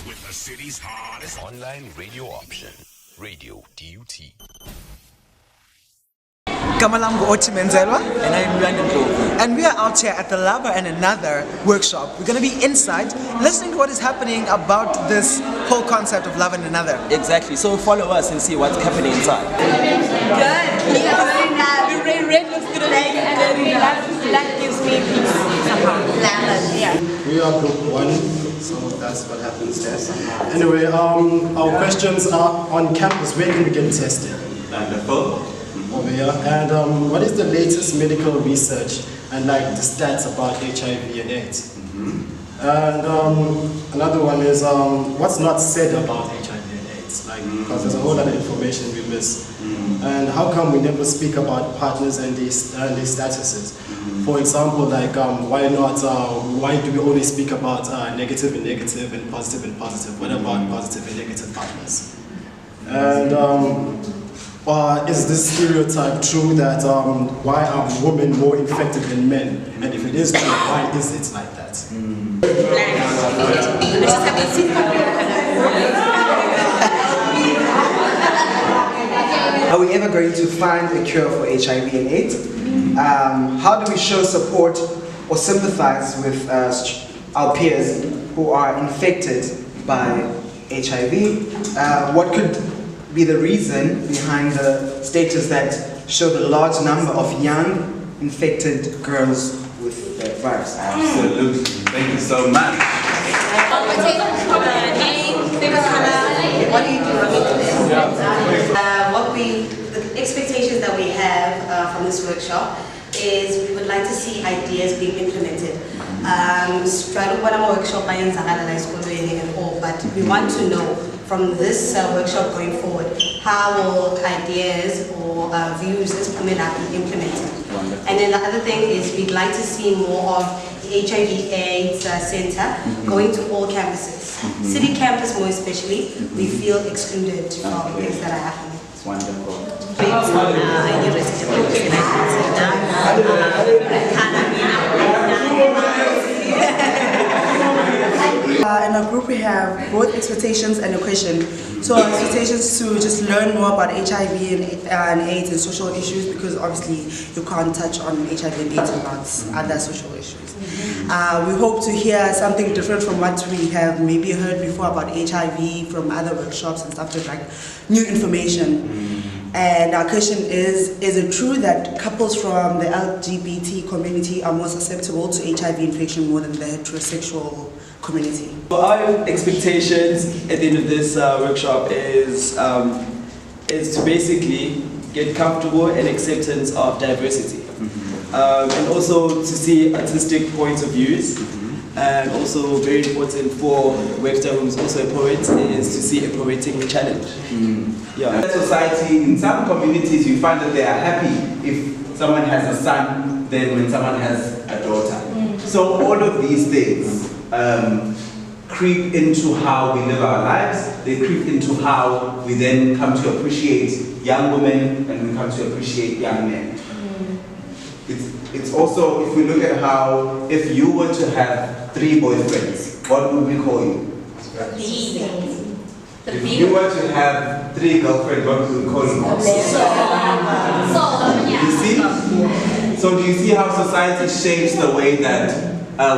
with the city's hottest online radio option, Radio DUT. Kamalambo Otimenzelwa. And I'm Brandon Cole. And we are out here at the Lover and Another workshop. We're going to be inside listening to what is happening about this whole concept of love and another. Exactly. So follow us and see what's happening inside. Good. The red looks good and then black gives me peace somehow. Yeah. We are group 1, so that's what happens there. Anyway, our questions are on campus. Where can we get tested? Over here. And what is the latest medical research and like the stats about HIV and AIDS? And another one is what's not said about HIV and AIDS, like because there's a whole lot of information we miss. And how come we never speak about partners and these statuses? For example, like why do we only speak about negative and negative and positive? What about positive and negative partners? And is this stereotype true that why are women more infected than men? And if it is true, why is it like that? Are we ever going to find a cure for HIV and AIDS? How do we show support or sympathize with our peers who are infected by HIV? What could be the reason behind the status that show the large number of young infected girls with the virus? Absolutely. Thank you so much. What do you do? The expectations that we have from this workshop is we would like to see ideas being implemented. But we want to know from this workshop going forward, how will ideas or views this be implemented? And then the other thing is we'd like to see more of the HIV/AIDS center going to all campuses. City campus more especially, we feel excluded from things that are happening. It's wonderful. In our group we have both expectations and a question. So our expectations to just learn more about HIV and AIDS and social issues, because obviously you can't touch on HIV and AIDS without other social issues. We hope to hear something different from what we have maybe heard before about HIV from other workshops and stuff, just like new information. And our question is it true that couples from the LGBT community are more susceptible to HIV infection more than the heterosexual community? So our expectations at the end of this workshop is to basically get comfortable and acceptance of diversity. And also to see artistic points of views. And also very important for Webster, who is also a poet, is to see a poetic challenge. Yeah. In society, in some communities, you find that they are happy if someone has a son than when someone has a daughter. So all of these things creep into how we live our lives. They creep into how we then come to appreciate young women and we come to appreciate young men. It's also, if we look at how, if you were to have 3 boyfriends, what would we call you? If you were to have 3 girlfriends, what would we call you? You see? So do you see how society shapes the way that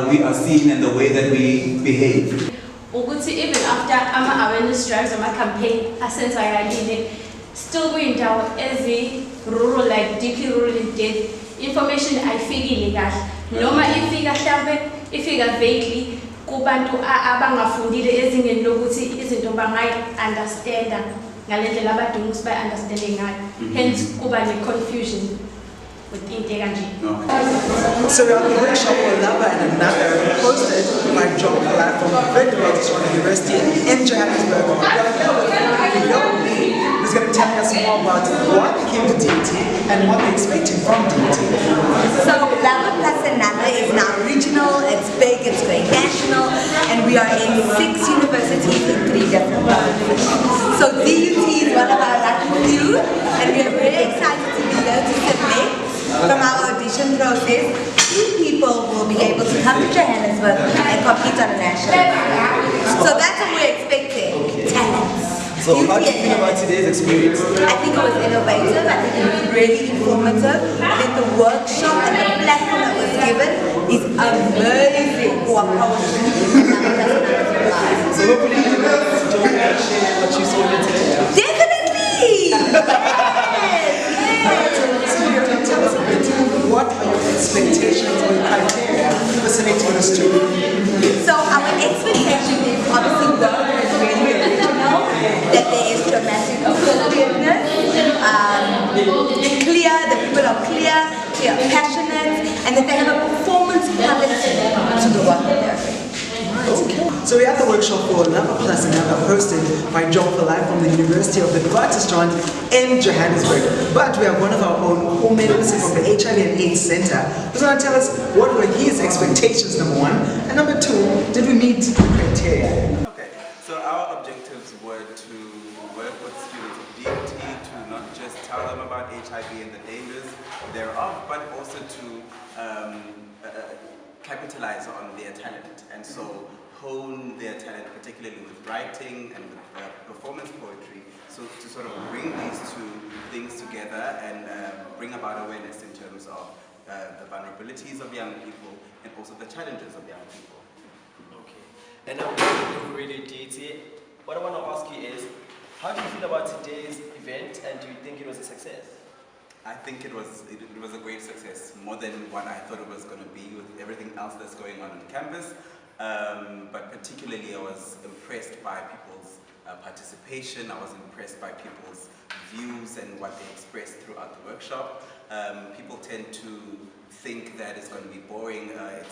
we are seen and the way that we behave? Even after awareness drives and campaign, still going down as a rural, like deeply rural in death. Information I figure legal. Noma ifika vaguely kubantu abangafundile ezingeni lokuthi izinto bangayi understand ngalendlela abadinga ukuthi bay understanding ngayo. Hence kuba ne confusion with into kanje. So we are the workshop for Lover and Another, hosted by John Clark from Federal University in Johannesburg. Who's going to tell us more about why they came to DUT and what they're expecting from DUT. So Lover plus Another is now regional, it's big, it's going national, and we are in 6 universities in 3 different provinces. So DUT is one of our lucky few, and we are very excited to be here to submit. From our audition process, 2 people will be able to come to Johannesburg and compete on a national level. So that's what we're expecting. So how do you feel about today's experience? I think it was innovative, I think it was really informative. I think the workshop and the platform that was given is amazing for our So hopefully you guys join and share what you saw here today. Definitely! So Leonie, tell us a bit, what are your expectations or criteria for selecting a student? So our expectation is obviously work that is really original, that there is dramatic appropriateness, clear, the people are clear, they are passionate, and that they have a performance quality to the work that they're doing. Okay. So we have the workshop for Love Plus Another hosted by John Live from the University of the Witwatersrand in Johannesburg. But we have one of our own who made us from the HIV and AIDS Center who's going to tell us what were his expectations, number one, and number two, did we meet the criteria? Okay, so our objectives were to work with students of DOT to not just tell them about HIV and the dangers thereof, but also to capitalize on their talent, and so hone their talent, particularly with writing and performance poetry, so to sort of bring these two things together and bring about awareness in terms of the vulnerabilities of young people and also the challenges of young people. Okay. And now with Radio DT, what I want to ask you is, how do you feel about today's event, and do you think it was a success? I think it was a great success, more than what I thought it was going to be with everything else that's going on campus. But particularly I was impressed by people's participation. I was impressed by people's views and what they expressed throughout the workshop. People tend to think that it's going to be boring,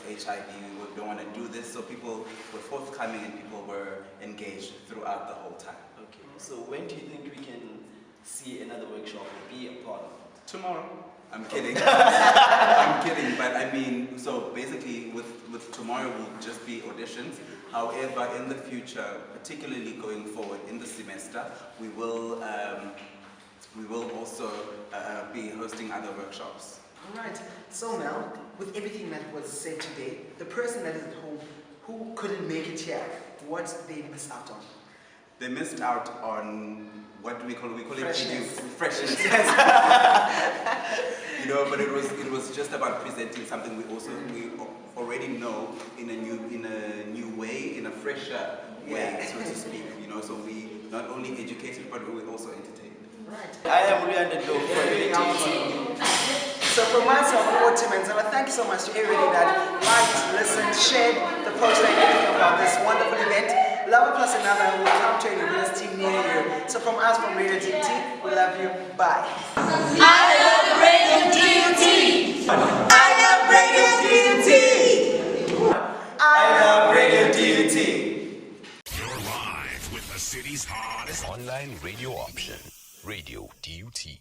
it's HIV, we don't want to do this. So people were forthcoming and people were engaged throughout the whole time. Okay, so when do you think we can see another workshop or be a part of? Tomorrow. I'm kidding. I'm kidding, but I mean, so basically with tomorrow will just be auditions. However, in the future, particularly going forward in the semester, we will also be hosting other workshops. Alright, so Mel, with everything that was said today, the person that is at home who couldn't make it here, what did they miss out on? They missed out on what do we call Freshness. it? Freshness. You know, but it was just about presenting something we already know in a new way, in a fresher way, so to speak. You know, so we not only educated but we also entertained. Right. I am Rian the Dog from Radio DT. So from myself and all team, and thank you so much to everybody that liked, listened, shared the post and everything about this wonderful event. Love Plus Another will come to a university near you. So from us from Radio DT, we love you. Bye. I love Radio DT! I love Radio DT! I love Radio DUT. You're live with the city's hottest online radio option, Radio DUT.